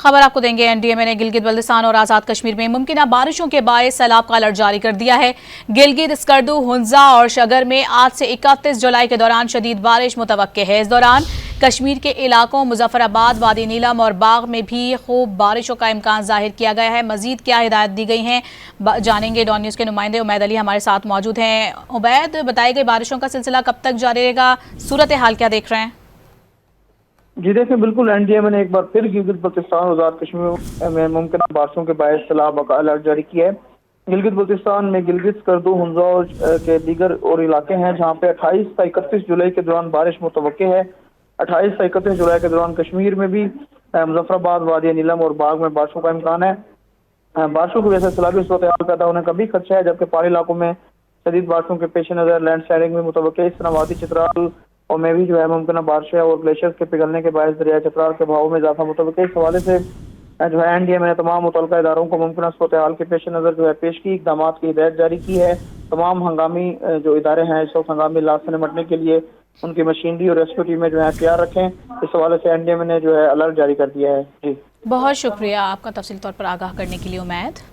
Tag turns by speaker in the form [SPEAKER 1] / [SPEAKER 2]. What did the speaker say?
[SPEAKER 1] खबर आपको देंगे। एनडीएमए ने गिलगित बल्तिस्तान और आज़ाद कश्मीर में मुमकिन बारिशों के बायस सैलाब का अलर्ट जारी कर दिया है। गिलगित, स्कर्दू, हुंजा और शगर में आज से 31 जुलाई के दौरान शदीद बारिश मुतवक्के है। इस दौरान कश्मीर के इलाकों मुजफ्फराबाद, वादी नीलम और बाग में भी खूब बारिशों का इम्कान जाहिर किया गया है। मजीद क्या हिदायत दी गई हैं जानेंगे। डॉन न्यूज़ के नुमाइंदे उमैद अली हमारे साथ मौजूद हैं। उमैद, बताई गई बारिशों का सिलसिला कब तक जारी रहेगा? सूरत हाल क्या देख रहे हैं?
[SPEAKER 2] जी देखिए, बिल्कुल एनडीएमए ने एक बार फिर गिलगित बल्तिस्तान और आज़ाद कश्मीर में मुमकिन बारिशों के बायस सैलाब का अलर्ट जारी किया है। गिलगित बल्तिस्तान में गिलगित, स्कर्दू, हुंजा के दीगर और इलाके हैं जहां पे 28 से 31 जुलाई के दौरान बारिश मुतवक्के है। 28 से 31 जुलाई के दौरान कश्मीर में भी मुजफ्फराबाद, वादी नीलम और बाग में बारिशों का इम्कान है। बारिशों की वजह से सैलाबी सूरत पैदा होने का भी खदशा है, जबकि पहाड़ी इलाकों में शदीद बारिशों के पेश नज़र लैंड स्लाइडिंग में मुतवक्के। इस तरह वादी चित्राल और में भी जो है मुमकिन बारिशें और ग्लेशियर्स के पिघलने के बायस दरिया चतराल के बहाव में इजाफा मुतवक्के। इस हवाले से जो है एनडीएमए ने तमाम मुतल्लिका इदारों को मुमकिन सूरत हाल के पेश नज़र जो है पेश की इक़दाम की हिदायत जारी की है। तमाम हंगामी जो इदारे हैं इस वक्त हंगामी इलाज से निपटने के लिए उनकी मशीनरी और रेस्क्यू टीमें जो है तैयार रखें। इस हवाले से एनडीएमए ने जो है अलर्ट जारी कर दिया है। जी
[SPEAKER 1] बहुत शुक्रिया आपका तफसील तौर पर आगाह करने के लिए उमैद।